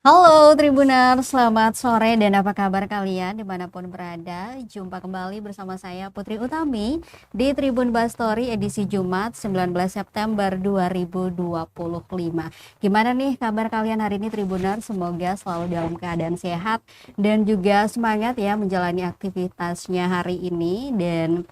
Halo Tribuner, selamat sore dan apa kabar kalian dimanapun berada. Jumpa kembali bersama saya Putri Utami di Tribun Bastory edisi Jumat 19 September 2025. Gimana nih kabar kalian hari ini Tribuner? Semoga selalu dalam keadaan sehat dan juga semangat ya menjalani aktivitasnya hari ini. Dan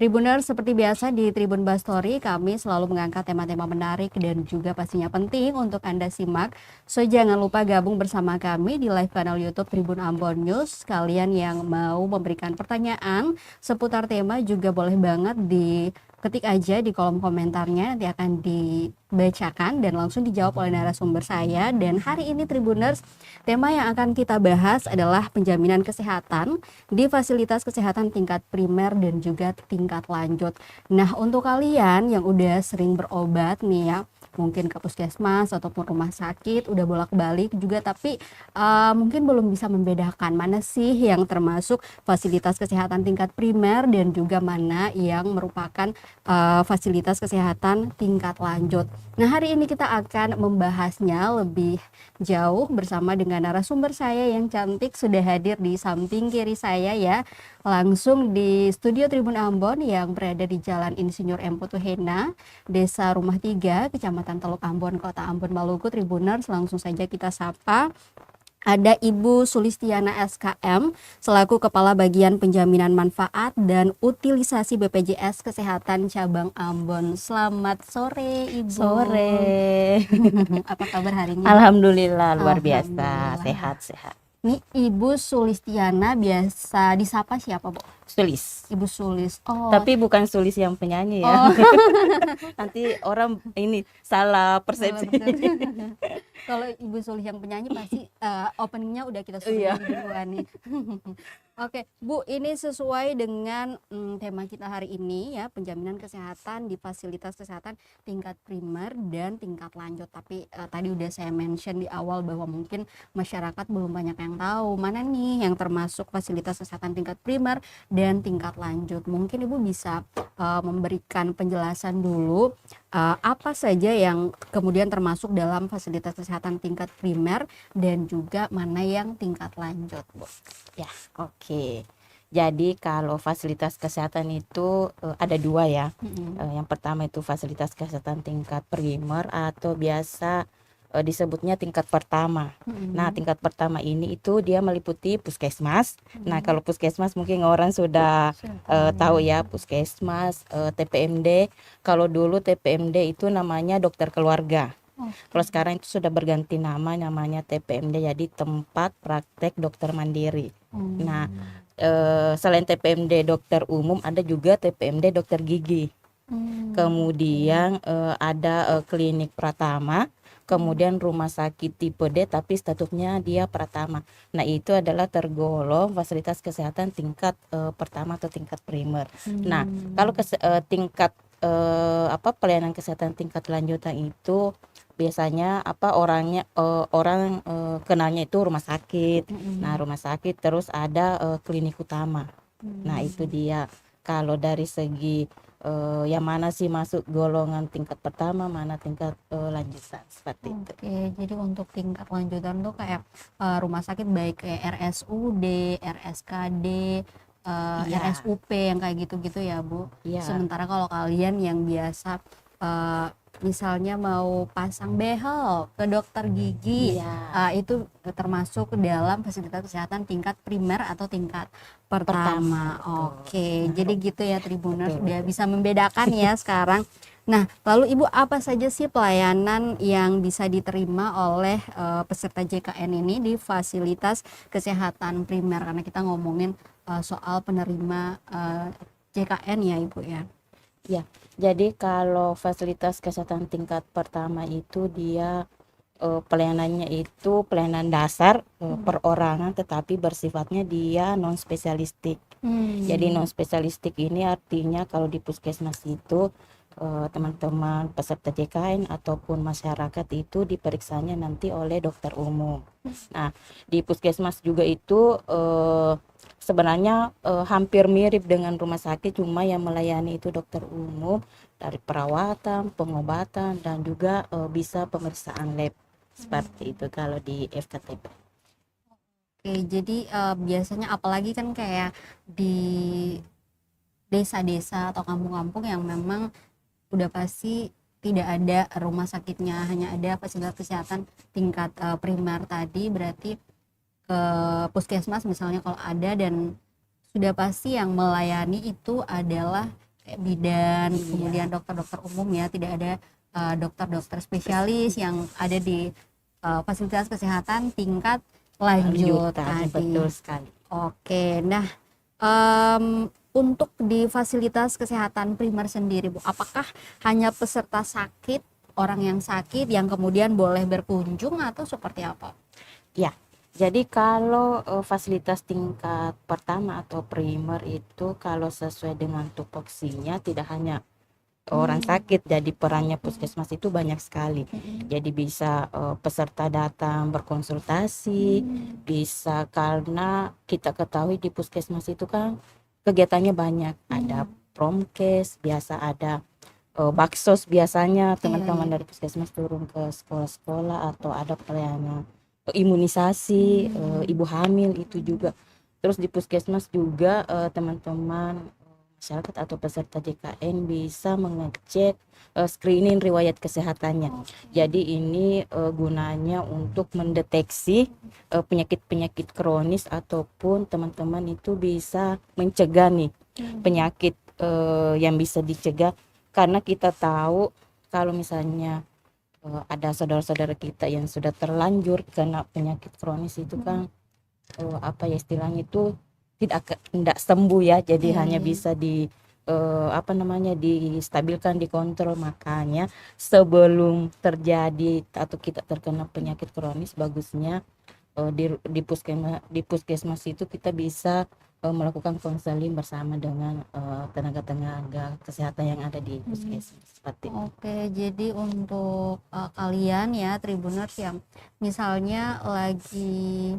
Tribuners, seperti biasa di Tribun Bastory kami selalu mengangkat tema-tema menarik dan juga pastinya penting untuk Anda simak. So jangan lupa gabung bersama kami di live kanal YouTube Tribun Ambon News. Kalian yang mau memberikan pertanyaan seputar tema juga boleh banget diketik aja di kolom komentarnya, nanti akan dibacakan dan langsung dijawab oleh narasumber saya. Dan hari ini Tribuners, tema yang akan kita bahas adalah penjaminan kesehatan di fasilitas kesehatan tingkat primer dan juga tingkat lanjut. Nah, untuk kalian yang udah sering berobat nih ya, mungkin ke puskesmas ataupun rumah sakit udah bolak-balik juga, tapi mungkin belum bisa membedakan mana sih yang termasuk fasilitas kesehatan tingkat primer dan juga mana yang merupakan fasilitas kesehatan tingkat lanjut. Nah, hari ini kita akan membahasnya lebih jauh bersama dengan narasumber saya yang cantik sudah hadir di samping kiri saya ya, langsung di studio Tribun Ambon yang berada di Jalan Insinyur M. Putuhena, Desa Rumah 3, Kecamatan Teluk Ambon, Kota Ambon, Maluku. Tribuners, langsung saja kita sapa. Ada Ibu Sulistiana SKM selaku Kepala Bagian Penjaminan Manfaat dan Utilisasi BPJS Kesehatan Cabang Ambon. Selamat sore Ibu. Sore. Apa kabar hari ini? Alhamdulillah luar biasa, Alhamdulillah. sehat-sehat. Ini Ibu Sulistiana biasa disapa siapa, Bu? Sulis. Ibu Sulis. Oh. Tapi bukan Sulis yang penyanyi ya. Oh. Nanti orang ini salah persepsi. Kalau Ibu Sulis yang penyanyi pasti openingnya udah kita suruh Iya. duluan nih. Oke, Bu, ini sesuai dengan tema kita hari ini ya, penjaminan kesehatan di fasilitas kesehatan tingkat primer dan tingkat lanjut. Tapi tadi udah saya mention di awal bahwa mungkin masyarakat belum banyak yang tahu mana nih yang termasuk fasilitas kesehatan tingkat primer dan tingkat lanjut. Mungkin Ibu bisa memberikan penjelasan dulu apa saja yang kemudian termasuk dalam fasilitas kesehatan tingkat primer dan juga mana yang tingkat lanjut, Bu. Ya, oke. Jadi kalau fasilitas kesehatan itu ada dua ya. Yang pertama itu fasilitas kesehatan tingkat primer atau biasa disebutnya tingkat pertama. Nah, tingkat pertama ini itu dia meliputi puskesmas. Nah, kalau puskesmas mungkin orang sudah tahu ya, puskesmas, TPMD. Kalau dulu TPMD itu namanya dokter keluarga. Kalau sekarang itu sudah berganti nama, namanya TPMD, jadi tempat praktek dokter mandiri. Nah, selain TPMD dokter umum, ada juga TPMD dokter gigi. Kemudian ada klinik Pratama, kemudian rumah sakit tipe D tapi statusnya dia Pratama. Nah, itu adalah tergolong fasilitas kesehatan tingkat pertama atau tingkat primer. Nah, kalau tingkat pelayanan kesehatan tingkat lanjutan itu biasanya orang kenalnya itu rumah sakit. Nah, rumah sakit terus ada klinik utama. Nah, itu dia. Kalau dari segi yang mana sih masuk golongan tingkat pertama, mana tingkat lanjutan, seperti itu. Oke, jadi untuk tingkat lanjutan tuh kayak rumah sakit baik kayak RSUD, RSKD, RSUP yang kayak gitu-gitu ya, Bu. Iya. Sementara kalau kalian yang biasa misalnya mau pasang behel ke dokter gigi, itu termasuk dalam fasilitas kesehatan tingkat primer atau tingkat pertama. Oke, jadi gitu ya Tribuners, udah bisa membedakan ya sekarang. Nah, lalu Ibu, apa saja sih pelayanan yang bisa diterima oleh peserta JKN ini di fasilitas kesehatan primer? Karena kita ngomongin soal penerima JKN ya Ibu ya. Ya, jadi kalau fasilitas kesehatan tingkat pertama itu dia pelayanannya itu pelayanan dasar perorangan, tetapi bersifatnya dia non spesialistik. Jadi non spesialistik ini artinya kalau di puskesmas itu teman-teman peserta JKN ataupun masyarakat itu diperiksanya nanti oleh dokter umum. Nah, di puskesmas juga itu sebenarnya hampir mirip dengan rumah sakit, cuma yang melayani itu dokter umum dari perawatan, pengobatan, dan juga bisa pemeriksaan lab. seperti itu kalau di FKTP. Oke, jadi biasanya apalagi kan kayak di desa-desa atau kampung-kampung yang memang udah pasti tidak ada rumah sakitnya, hanya ada fasilitas kesehatan tingkat primer tadi, berarti ke puskesmas misalnya kalau ada, dan sudah pasti yang melayani itu adalah kayak bidan, kemudian dokter-dokter umum ya, tidak ada dokter-dokter spesialis yang ada di fasilitas kesehatan tingkat lanjut Lanjutan, tadi. betul sekali. Oke, nah untuk di fasilitas kesehatan primer sendiri, Bu, apakah hanya peserta sakit, orang yang sakit yang kemudian boleh berkunjung atau seperti apa? Ya, jadi kalau fasilitas tingkat pertama atau primer itu kalau sesuai dengan tupoksinya tidak hanya orang sakit, jadi perannya puskesmas itu banyak sekali. Jadi bisa peserta datang berkonsultasi, bisa, karena kita ketahui di puskesmas itu kan kegiatannya banyak, ada promkes, biasa ada baksos, biasanya teman-teman dari puskesmas turun ke sekolah-sekolah, atau ada pelayanan imunisasi ibu hamil itu juga. Terus di puskesmas juga teman-teman masyarakat atau peserta JKN bisa mengecek screening riwayat kesehatannya. Jadi ini gunanya untuk mendeteksi penyakit-penyakit kronis, ataupun teman-teman itu bisa mencegah nih penyakit yang bisa dicegah, karena kita tahu kalau misalnya ada saudara-saudara kita yang sudah terlanjur kena penyakit kronis itu kan apa ya istilahnya itu tidak sembuh ya, jadi hanya bisa di apa namanya distabilkan, dikontrol. Makanya sebelum terjadi atau kita terkena penyakit kronis, bagusnya di puskesmas itu kita bisa melakukan konseling bersama dengan tenaga-tenaga kesehatan yang ada di puskesmas seperti itu. Oke, jadi untuk kalian ya Tribuners yang misalnya lagi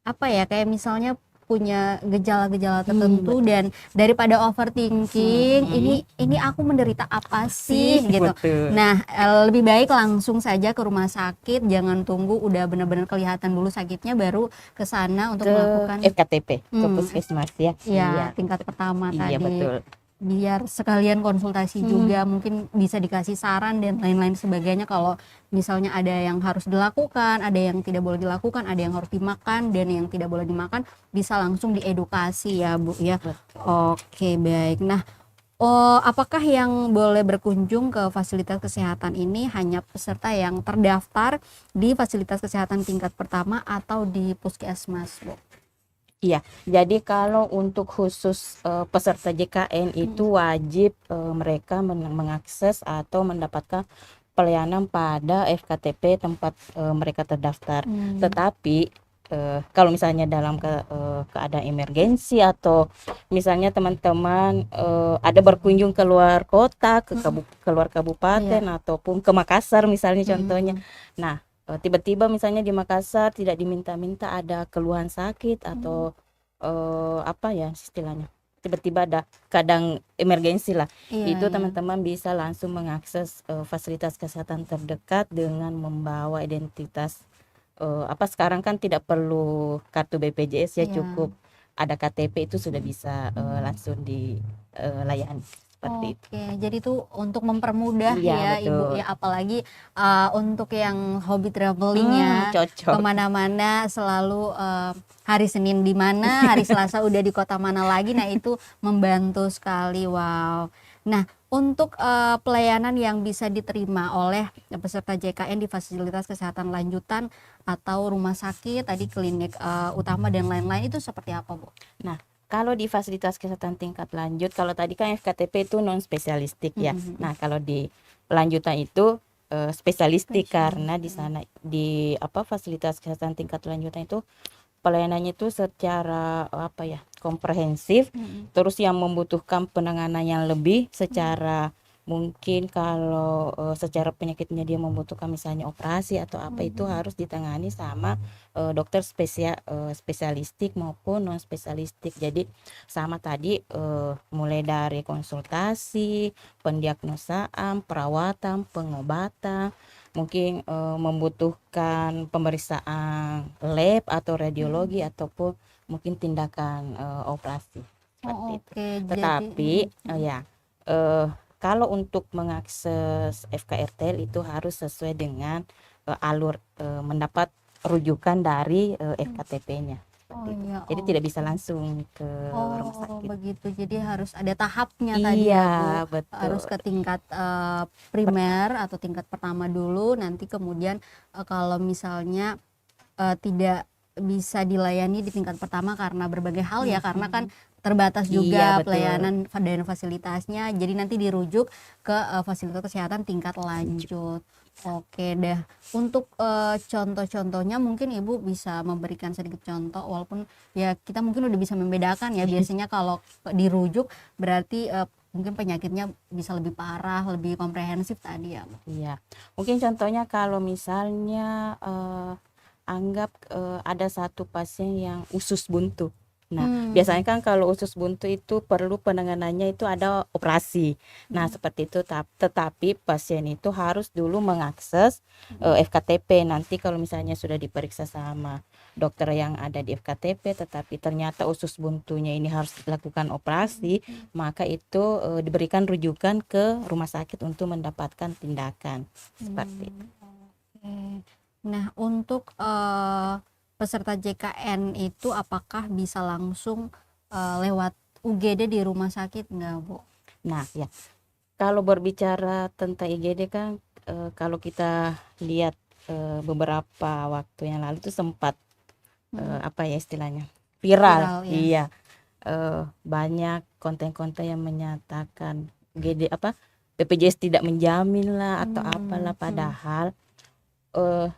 apa ya, kayak misalnya punya gejala-gejala tertentu dan daripada overthinking, ini aku menderita apa sih gitu. Betul. Nah, lebih baik langsung saja ke rumah sakit, jangan tunggu udah benar-benar kelihatan dulu sakitnya baru ke sana untuk Ke melakukan FKTP, ke puskesmas ya. ya tingkat pertama Iya, tadi. betul. Biar sekalian konsultasi juga, mungkin bisa dikasih saran dan lain-lain sebagainya, kalau misalnya ada yang harus dilakukan, ada yang tidak boleh dilakukan, ada yang harus dimakan dan yang tidak boleh dimakan, bisa langsung diedukasi ya Bu ya. Oke, baik. Nah, apakah yang boleh berkunjung ke fasilitas kesehatan ini hanya peserta yang terdaftar di fasilitas kesehatan tingkat pertama atau di puskesmas, Bu? Iya, jadi kalau untuk khusus peserta JKN itu wajib mereka mengakses atau mendapatkan pelayanan pada FKTP tempat mereka terdaftar. Tetapi kalau misalnya dalam keadaan emergensi, atau misalnya teman-teman ada berkunjung ke luar kota, keluar kabupaten, ataupun ke Makassar misalnya contohnya. Nah, tiba-tiba misalnya di Makassar tidak diminta-minta, ada keluhan sakit atau apa ya istilahnya, tiba-tiba ada kadang emergensi lah, itu teman-teman bisa langsung mengakses fasilitas kesehatan terdekat dengan membawa identitas apa, sekarang kan tidak perlu kartu BPJS ya, cukup ada KTP itu sudah bisa langsung dilayani. Seperti itu. Oke, jadi itu untuk mempermudah Iya, ya Ibu betul. ya, apalagi untuk yang hobi traveling ya, Cocok. kemana-mana selalu hari Senin di mana, hari Selasa udah di kota mana lagi, nah itu membantu sekali. Wow. Nah, untuk pelayanan yang bisa diterima oleh peserta JKN di fasilitas kesehatan lanjutan atau rumah sakit, tadi klinik utama dan lain-lain, itu seperti apa Bu? Nah, kalau di fasilitas kesehatan tingkat lanjut, kalau tadi kan FKTP itu non spesialistik ya. Nah, kalau di lanjutan itu spesialistik, karena di sana di apa fasilitas kesehatan tingkat lanjutan itu pelayanannya itu secara apa ya komprehensif, terus yang membutuhkan penanganan yang lebih secara mungkin kalau secara penyakitnya dia membutuhkan misalnya operasi atau apa, itu harus ditangani sama dokter spesialistik maupun non spesialistik. Jadi sama tadi mulai dari konsultasi, pendiagnosaan, perawatan, pengobatan, mungkin membutuhkan pemeriksaan lab atau radiologi ataupun mungkin tindakan operasi seperti Oh, itu. oke. Jadi Tetapi ya eh, kalau untuk mengakses FKRTL itu harus sesuai dengan alur mendapat rujukan dari FKTP-nya oh seperti itu. ya, Jadi tidak bisa langsung ke rumah oh, sakit. begitu. Jadi harus ada tahapnya tadi Iya, ya, Bu. Harus betul. ke tingkat primer atau tingkat pertama dulu, nanti kemudian kalau misalnya tidak bisa dilayani di tingkat pertama karena berbagai hal ya, karena kan terbatas Iya, juga betul. pelayanan dan fasilitasnya. Jadi nanti dirujuk ke fasilitas kesehatan tingkat lanjut. Oke deh. Untuk contoh-contohnya mungkin Ibu bisa memberikan sedikit contoh, walaupun ya kita mungkin udah bisa membedakan ya, biasanya kalau dirujuk berarti mungkin penyakitnya bisa lebih parah, lebih komprehensif tadi ya, Bu. Iya. Mungkin contohnya kalau misalnya anggap ada satu pasien yang usus buntu. Nah, biasanya kan kalau usus buntu itu perlu penanganannya itu ada operasi. Nah, seperti itu. Tetapi pasien itu harus dulu mengakses FKTP. Nanti kalau misalnya sudah diperiksa sama dokter yang ada di FKTP, tetapi ternyata usus buntunya ini harus dilakukan operasi, maka itu diberikan rujukan ke rumah sakit untuk mendapatkan tindakan. Seperti itu. Oke. Nah, untuk peserta JKN itu apakah bisa langsung lewat UGD di rumah sakit nggak, Bu? Nah, ya. Kalau berbicara tentang IGD kan kalau kita lihat beberapa waktu yang lalu itu sempat apa ya istilahnya viral, Viral ya. iya. Banyak konten-konten yang menyatakan IGD apa BPJS tidak menjamin lah atau apalah, padahal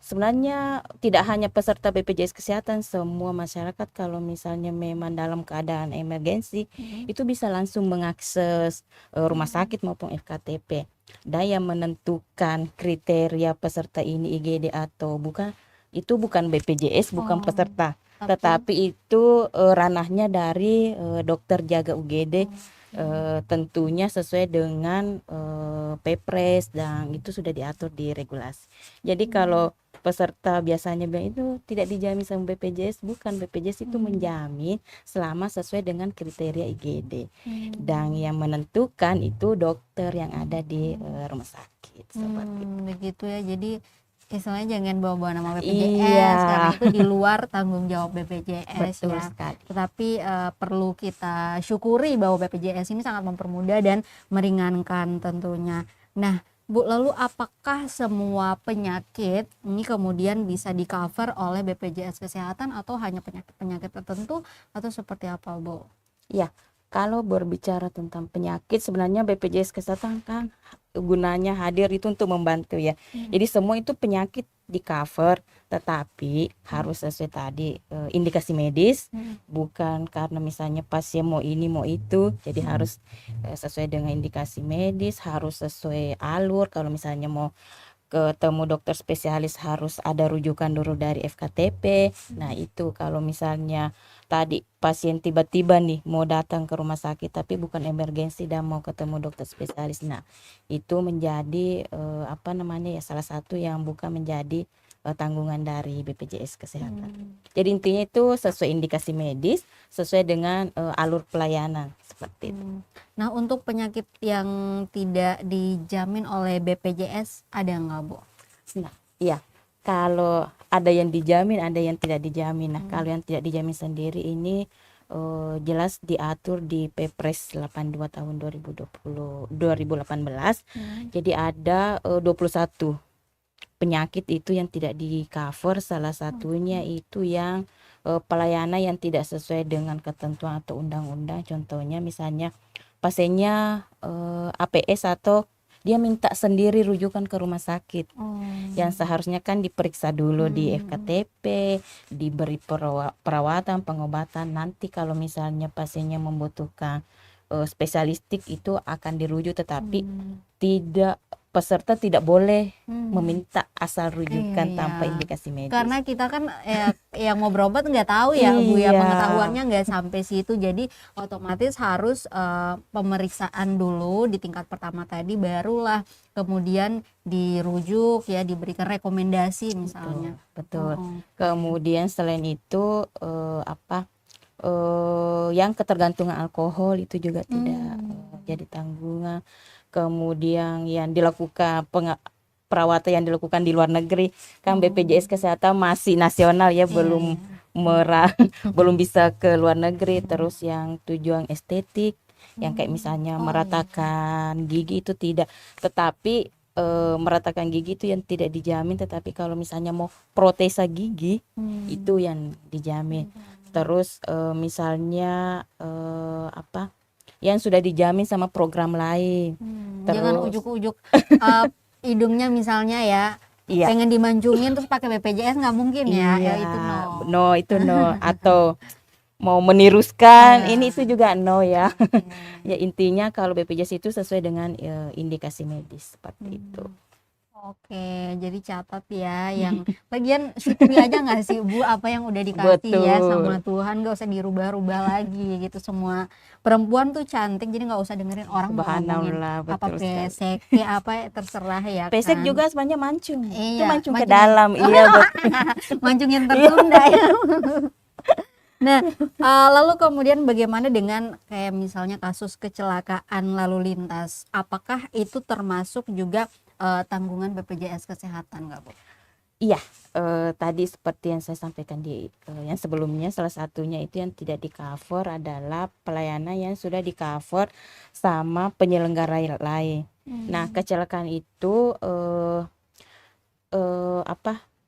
sebenarnya tidak hanya peserta BPJS Kesehatan, semua masyarakat kalau misalnya memang dalam keadaan emergensi itu bisa langsung mengakses rumah sakit maupun FKTP. Dan yang menentukan kriteria peserta ini IGD atau bukan itu bukan BPJS, bukan peserta, tetapi itu ranahnya dari dokter jaga UGD. Tentunya sesuai dengan Pepres dan itu sudah diatur di regulasi. Jadi kalau peserta biasanya bilang itu tidak dijamin sama BPJS, bukan, BPJS itu menjamin selama sesuai dengan kriteria IGD. Dan yang menentukan itu dokter yang ada di rumah sakit seperti itu. Begitu ya. Jadi istilahnya jangan bawa-bawa nama BPJS Iya, karena itu di luar tanggung jawab BPJS betul ya. sekali. Tetapi perlu kita syukuri bahwa BPJS ini sangat mempermudah dan meringankan tentunya. Nah, Bu, lalu apakah semua penyakit ini kemudian bisa di-cover oleh BPJS Kesehatan atau hanya penyakit-penyakit tertentu atau seperti apa, Bu? Ya, kalau berbicara tentang penyakit sebenarnya BPJS Kesehatan kan gunanya hadir itu untuk membantu ya. Jadi semua itu penyakit di cover, tetapi harus sesuai tadi indikasi medis, bukan karena misalnya pasien mau ini mau itu. Jadi harus sesuai dengan indikasi medis, harus sesuai alur. Kalau misalnya mau ketemu dokter spesialis harus ada rujukan dulu dari FKTP. Nah, itu kalau misalnya tadi pasien tiba-tiba nih mau datang ke rumah sakit tapi bukan emergensi dan mau ketemu dokter spesialis. Nah, itu menjadi apa namanya ya salah satu yang bukan menjadi tanggungan dari BPJS Kesehatan. Jadi intinya itu sesuai indikasi medis, sesuai dengan alur pelayanan seperti itu. Nah, untuk penyakit yang tidak dijamin oleh BPJS ada nggak, Bu? Nah, iya. Kalau ada yang dijamin, ada yang tidak dijamin. Nah, kalau yang tidak dijamin sendiri ini jelas diatur di Perpres 82 tahun 2018. Jadi ada 21 penyakit itu yang tidak di cover. Salah satunya itu yang pelayanan yang tidak sesuai dengan ketentuan atau undang-undang. Contohnya misalnya pasiennya APS atau dia minta sendiri rujukan ke rumah sakit yang seharusnya kan diperiksa dulu di FKTP, diberi perawatan, pengobatan. Nanti kalau misalnya pasiennya membutuhkan spesialistik itu akan dirujuk, tetapi tidak peserta tidak boleh meminta asal rujukan Iya. tanpa indikasi medis. Karena kita kan yang mau berobat nggak tahu ya Bu ya, Iya. pengetahuannya nggak sampai situ, jadi otomatis harus pemeriksaan dulu di tingkat pertama tadi, barulah kemudian dirujuk ya, diberikan rekomendasi misalnya. Betul. Oh, Kemudian selain itu yang ketergantungan alkohol itu juga tidak jadi tanggungan. Kemudian yang dilakukan perawatan yang dilakukan di luar negeri kan BPJS Kesehatan masih nasional ya, belum belum bisa ke luar negeri. Terus yang tujuan estetik yang kayak misalnya meratakan gigi itu tidak, tetapi meratakan gigi itu yang tidak dijamin, tetapi kalau misalnya mau protesa gigi itu yang dijamin. Terus misalnya yang sudah dijamin sama program lain. Jangan Terus ujuk-ujuk hidungnya misalnya ya, iya. pengen dimancungin terus pakai BPJS nggak mungkin ya, Iya, itu no. no itu no. Atau mau meniruskan ini itu juga no ya. Ya intinya kalau BPJS itu sesuai dengan indikasi medis seperti itu. Oke, jadi catat ya, yang lagian syukuri aja nggak sih Bu apa yang udah dikasih ya sama Tuhan, nggak usah dirubah-rubah lagi gitu. Semua perempuan tuh cantik, jadi nggak usah dengerin orang mau ngomongin Subhanallah, apa betul sekali. pesek kayak apa, terserah ya Pesek kan. juga sebenarnya mancung. Itu Iya, mancung ke mancung. dalam. Iya betul. Mancungin tertunda ya. Nah, lalu kemudian bagaimana dengan kayak misalnya kasus kecelakaan lalu lintas? Apakah itu termasuk juga tanggungan BPJS Kesehatan nggak Bu? Iya, tadi seperti yang saya sampaikan di yang sebelumnya, salah satunya itu yang tidak di cover adalah pelayanan yang sudah di cover sama penyelenggara lain. Nah, kecelakaan itu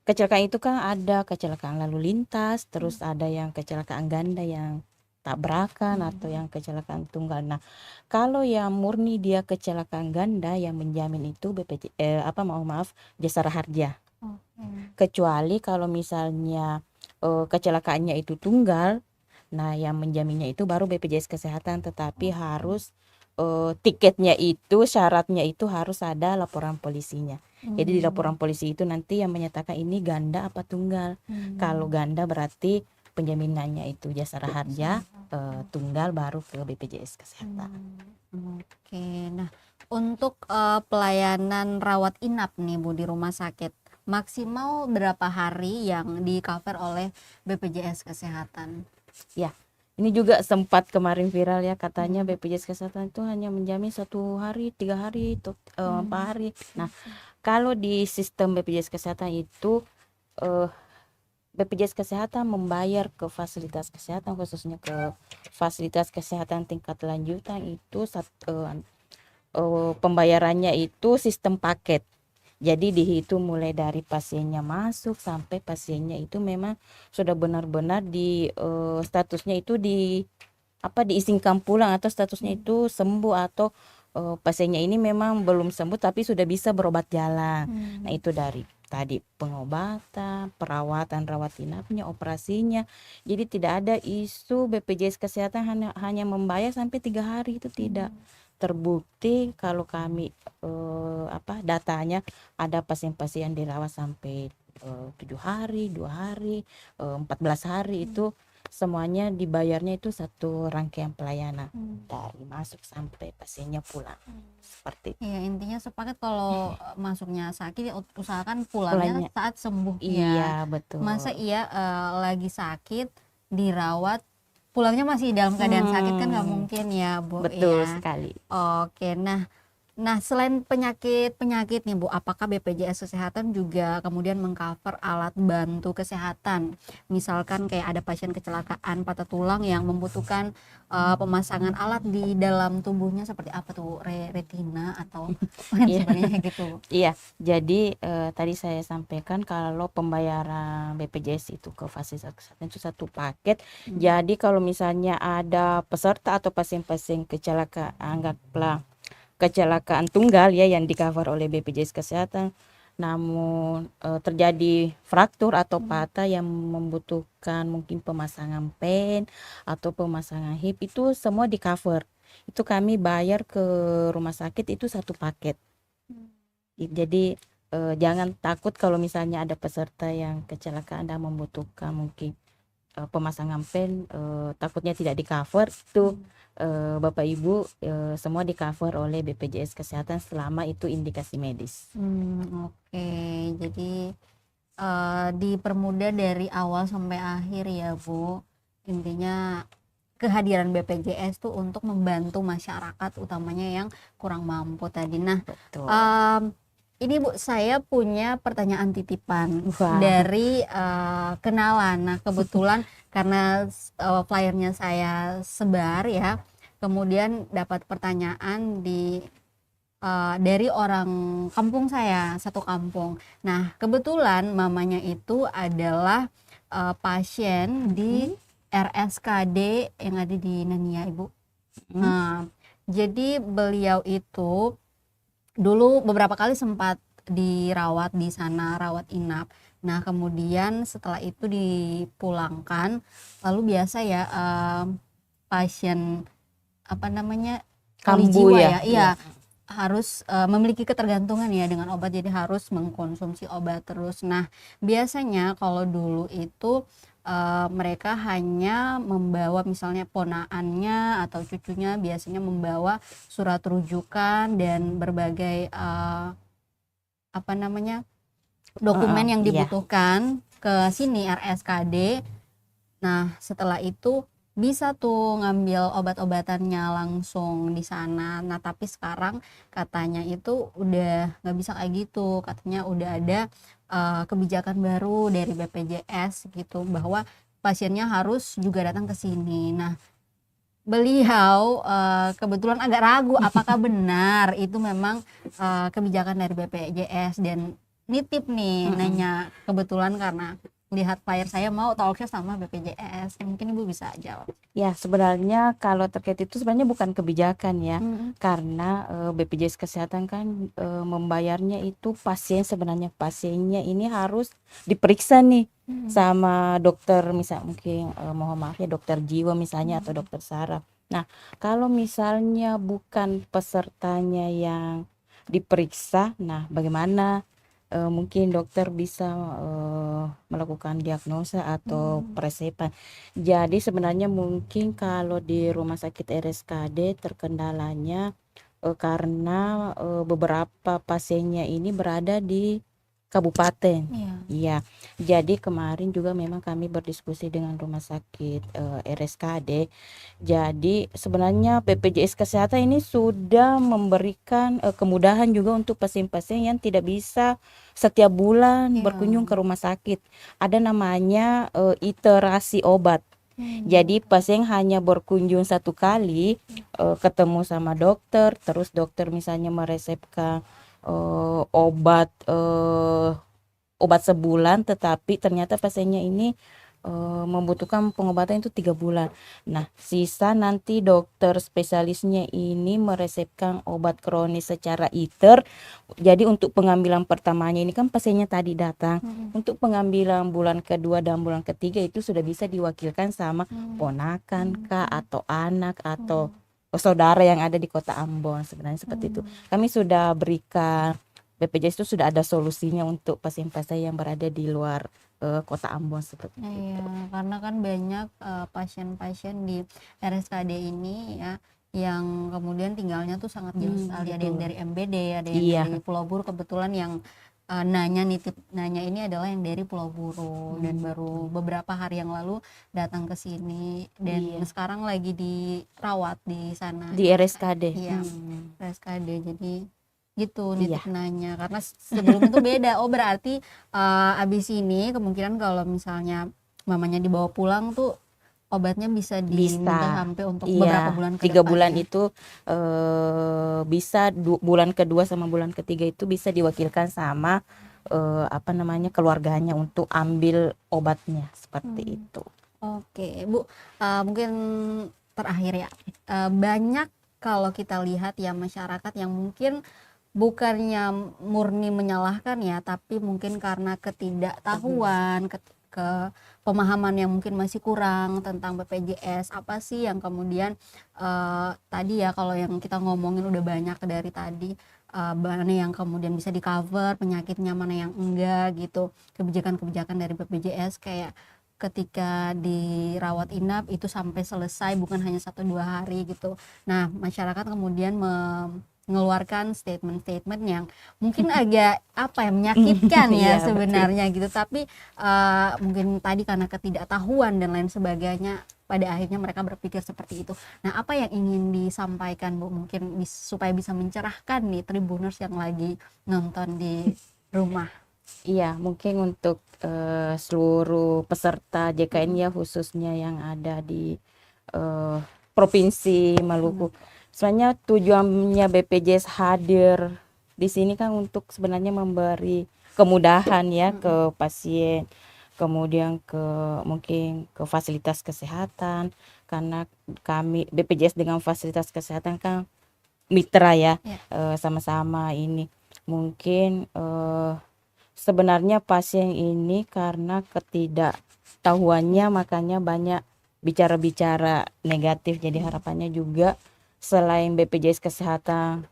kecelakaan itu kan ada kecelakaan lalu lintas, terus ada yang kecelakaan ganda yang tabrakan atau yang kecelakaan tunggal. Nah, kalau yang murni dia kecelakaan ganda yang menjamin itu jasara harja. Kecuali kalau misalnya kecelakaannya itu tunggal, nah yang menjaminnya itu baru BPJS Kesehatan, tetapi harus tiketnya itu syaratnya itu harus ada laporan polisinya. Jadi di laporan polisi itu nanti yang menyatakan ini ganda apa tunggal. Kalau ganda berarti penjaminannya itu jasara harja, tunggal baru ke BPJS Kesehatan. Oke, nah untuk pelayanan rawat inap nih Bu di rumah sakit, maksimal berapa hari yang di cover oleh BPJS Kesehatan? Ya, ini juga sempat kemarin viral ya, katanya BPJS Kesehatan itu hanya menjamin 1 hari, 3 hari, 4 hari. Nah, kalau di sistem BPJS Kesehatan itu BPJS Kesehatan membayar ke fasilitas kesehatan, khususnya ke fasilitas kesehatan tingkat lanjutan itu pembayarannya itu sistem paket. Jadi dihitung mulai dari pasiennya masuk sampai pasiennya itu memang sudah benar-benar di statusnya itu diizinkan pulang, atau statusnya itu sembuh, atau pasiennya ini memang belum sembuh tapi sudah bisa berobat jalan. Nah, itu dari tadi pengobatan, perawatan, rawat inapnya, operasinya. Jadi tidak ada isu BPJS Kesehatan hanya membayar sampai 3 hari, itu tidak. Terbukti kalau kami datanya ada pasien-pasien dirawat sampai 7 hari, 2 hari, 14 hari, itu semuanya dibayarnya itu satu rangkaian pelayanan dari masuk sampai pasiennya pulang. Seperti itu. Ya intinya sepakat kalau masuknya sakit usahakan pulangnya saat sembuh. Iya, betul. Masa lagi sakit dirawat pulangnya masih dalam keadaan sakit, kan nggak mungkin ya Bu. Betul ya. sekali. Oke, nah selain penyakit nih Bu, apakah BPJS Kesehatan juga kemudian mengcover alat bantu kesehatan? Misalkan kayak ada pasien kecelakaan patah tulang yang membutuhkan pemasangan alat di dalam tubuhnya, seperti apa tuh, retina atau sebenarnya gitu. Iya, jadi tadi saya sampaikan kalau pembayaran BPJS itu ke fasilitas kesehatan itu satu paket. Jadi kalau misalnya ada peserta atau pasien-pasien kecelakaan, anggaplah kecelakaan tunggal ya yang di cover oleh BPJS Kesehatan, namun terjadi fraktur atau patah yang membutuhkan mungkin pemasangan pen atau pemasangan hip, itu semua di cover. Itu kami bayar ke rumah sakit itu satu paket. Jadi jangan takut kalau misalnya ada peserta yang kecelakaan dan membutuhkan mungkin pemasangan pen, takutnya tidak di cover itu, Bapak Ibu, semua di cover oleh BPJS Kesehatan selama itu indikasi medis. Oke. Jadi dipermudah dari awal sampai akhir ya Bu. Intinya kehadiran BPJS tuh untuk membantu masyarakat utamanya yang kurang mampu tadi. Nah, Betul. ini Bu, saya punya pertanyaan titipan Wah. dari kenalan. Nah, kebetulan karena flyernya saya sebar ya, kemudian dapat pertanyaan dari orang kampung saya, satu kampung. Nah, kebetulan mamanya itu adalah pasien di RSKD yang ada di Nania, Ibu. Nah, jadi beliau itu dulu beberapa kali sempat dirawat di sana, rawat inap. Nah, kemudian setelah itu dipulangkan, lalu biasa ya pasien apa namanya pulih Kambuh jiwa ya? ya, iya, harus memiliki ketergantungan ya dengan obat, jadi harus mengkonsumsi obat terus. Nah, biasanya kalau dulu itu mereka hanya membawa misalnya ponaannya atau cucunya, biasanya membawa surat rujukan dan berbagai apa namanya dokumen yang Iya. dibutuhkan ke sini RSKD. Nah, setelah itu bisa tuh ngambil obat-obatannya langsung di sana. Nah, tapi sekarang katanya itu udah nggak bisa kayak gitu. Katanya udah ada kebijakan baru dari BPJS gitu, bahwa pasiennya harus juga datang ke sini. Nah, beliau kebetulan agak ragu apakah benar itu memang kebijakan dari BPJS, dan nitip nih nanya kebetulan karena lihat flyer saya mau talkshow sama BPJS. Mungkin Ibu bisa jawab. Ya, sebenarnya kalau terkait itu sebenarnya bukan kebijakan ya, karena BPJS Kesehatan kan membayarnya itu pasien, sebenarnya pasiennya ini harus diperiksa nih sama dokter, misal mungkin mohon maaf ya dokter jiwa misalnya atau dokter saraf. Nah, kalau misalnya bukan pesertanya yang diperiksa, nah bagaimana mungkin dokter bisa melakukan diagnosa atau peresepan. Jadi sebenarnya mungkin kalau di rumah sakit RSKD terkendalanya karena beberapa pasiennya ini berada di kabupaten. Iya. Jadi kemarin juga memang kami berdiskusi dengan rumah sakit RSKD. Jadi sebenarnya BPJS Kesehatan ini sudah memberikan kemudahan juga untuk pasien-pasien yang tidak bisa setiap bulan berkunjung ke rumah sakit. Ada namanya iterasi obat. Jadi pasien hanya berkunjung satu kali, ketemu sama dokter, terus dokter misalnya meresepkan obat sebulan, tetapi ternyata pasiennya ini membutuhkan pengobatan itu 3 bulan. Nah, sisa nanti dokter spesialisnya ini meresepkan obat kronis secara ITER. Jadi untuk pengambilan pertamanya ini kan pasiennya tadi datang. Untuk pengambilan bulan kedua dan bulan ketiga itu sudah bisa diwakilkan sama ponakan kah atau anak atau saudara yang ada di kota Ambon. Sebenarnya seperti itu. Kami sudah berikan, BPJS itu sudah ada solusinya untuk pasien-pasien yang berada di luar kota Ambon seperti itu. Iya, karena kan banyak pasien-pasien di RSKD ini ya yang kemudian tinggalnya tuh sangat jauh sekali. Ada yang dari MBD, ada yang dari Pulau Buru. Kebetulan yang nanya ini adalah yang dari Pulau Buru, dan baru beberapa hari yang lalu datang ke sini, dan sekarang lagi dirawat di sana di RSKD. Iya, RSKD. Jadi gitu nitip nanya, karena sebelum itu beda. Oh, berarti abis ini kemungkinan kalau misalnya mamanya dibawa pulang tuh obatnya bisa diminta sampai untuk beberapa bulan ke 3 depan bulan ya? itu bisa bulan kedua sama bulan ketiga itu bisa diwakilkan sama apa namanya keluarganya untuk ambil obatnya seperti itu. Oke, Bu, mungkin terakhir ya, banyak kalau kita lihat ya masyarakat yang mungkin bukannya murni menyalahkan ya, tapi mungkin karena ketidaktahuan, pemahaman yang mungkin masih kurang tentang BPJS. Apa sih yang kemudian tadi ya, kalau yang kita ngomongin udah banyak dari tadi, mana yang kemudian bisa di cover penyakitnya, mana yang enggak gitu. Kebijakan-kebijakan dari BPJS kayak ketika dirawat inap itu sampai selesai, bukan hanya 1-2 hari gitu. Nah, masyarakat kemudian mengeluarkan statement-statement yang mungkin agak apa ya, menyakitkan ya Iya, betul. sebenarnya gitu, tapi mungkin tadi karena ketidaktahuan dan lain sebagainya, pada akhirnya mereka berpikir seperti itu. Nah, apa yang ingin disampaikan Bu, mungkin supaya bisa mencerahkan nih Tribuners yang lagi nonton di rumah? Iya, mungkin untuk seluruh peserta JKN ya, khususnya yang ada di Provinsi Maluku. Sebenarnya tujuannya BPJS hadir di sini kan untuk sebenarnya memberi kemudahan ya ke pasien, kemudian mungkin ke fasilitas kesehatan, karena kami BPJS dengan fasilitas kesehatan kan mitra ya, sama-sama ini. Mungkin sebenarnya pasien ini karena ketidaktahuannya makanya banyak bicara-bicara negatif. Jadi harapannya juga selain BPJS Kesehatan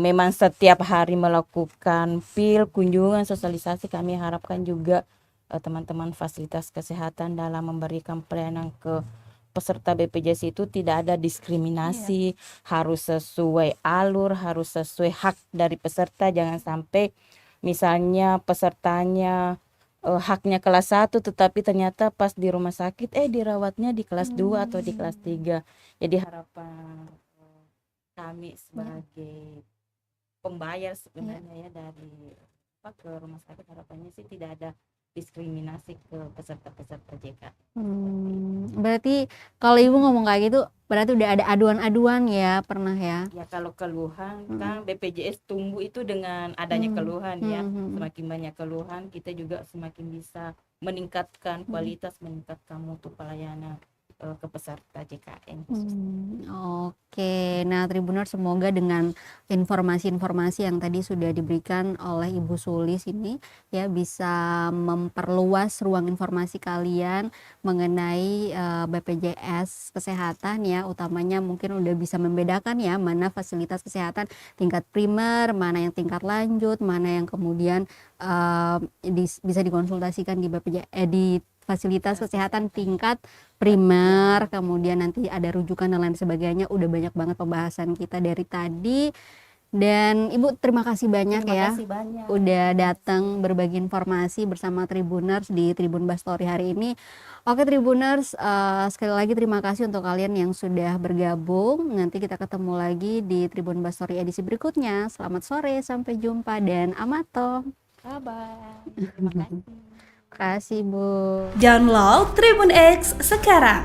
memang setiap hari melakukan kunjungan sosialisasi, kami harapkan juga teman-teman fasilitas kesehatan dalam memberikan pelayanan ke peserta BPJS itu tidak ada diskriminasi, harus sesuai alur, harus sesuai hak dari peserta. Jangan sampai misalnya pesertanya haknya kelas 1 tetapi ternyata pas di rumah sakit dirawatnya di kelas 2 atau di kelas 3. Jadi harapan kami sebagai pembayar sebenarnya ya dari ke rumah sakit, harapannya sih tidak ada diskriminasi ke peserta-peserta JK. Berarti kalau Ibu ngomong kayak gitu berarti udah ada aduan-aduan ya, pernah ya? Ya kalau keluhan kan BPJS tumbuh itu dengan adanya keluhan ya. Semakin banyak keluhan, kita juga semakin bisa meningkatkan kualitas, meningkatkan mutu pelayanan ke peserta JKN. Oke, nah Tribuners, semoga dengan informasi-informasi yang tadi sudah diberikan oleh Ibu Sulis ini ya bisa memperluas ruang informasi kalian mengenai BPJS Kesehatan ya, utamanya mungkin udah bisa membedakan ya mana fasilitas kesehatan tingkat primer, mana yang tingkat lanjut, mana yang kemudian bisa dikonsultasikan di BPJS di fasilitas kesehatan tingkat primer, kemudian nanti ada rujukan dan lain sebagainya. Udah banyak banget pembahasan kita dari tadi. Dan Ibu terima kasih banyak udah datang berbagi informasi bersama Tribuners di Tribun Bastori hari ini. Oke Tribuners, sekali lagi terima kasih untuk kalian yang sudah bergabung. Nanti kita ketemu lagi di Tribun Bastori edisi berikutnya. Selamat sore, sampai jumpa dan amato. Bye-bye. Terima kasih. Kasih Bu. Download Tribun X sekarang,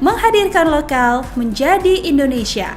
menghadirkan lokal menjadi Indonesia.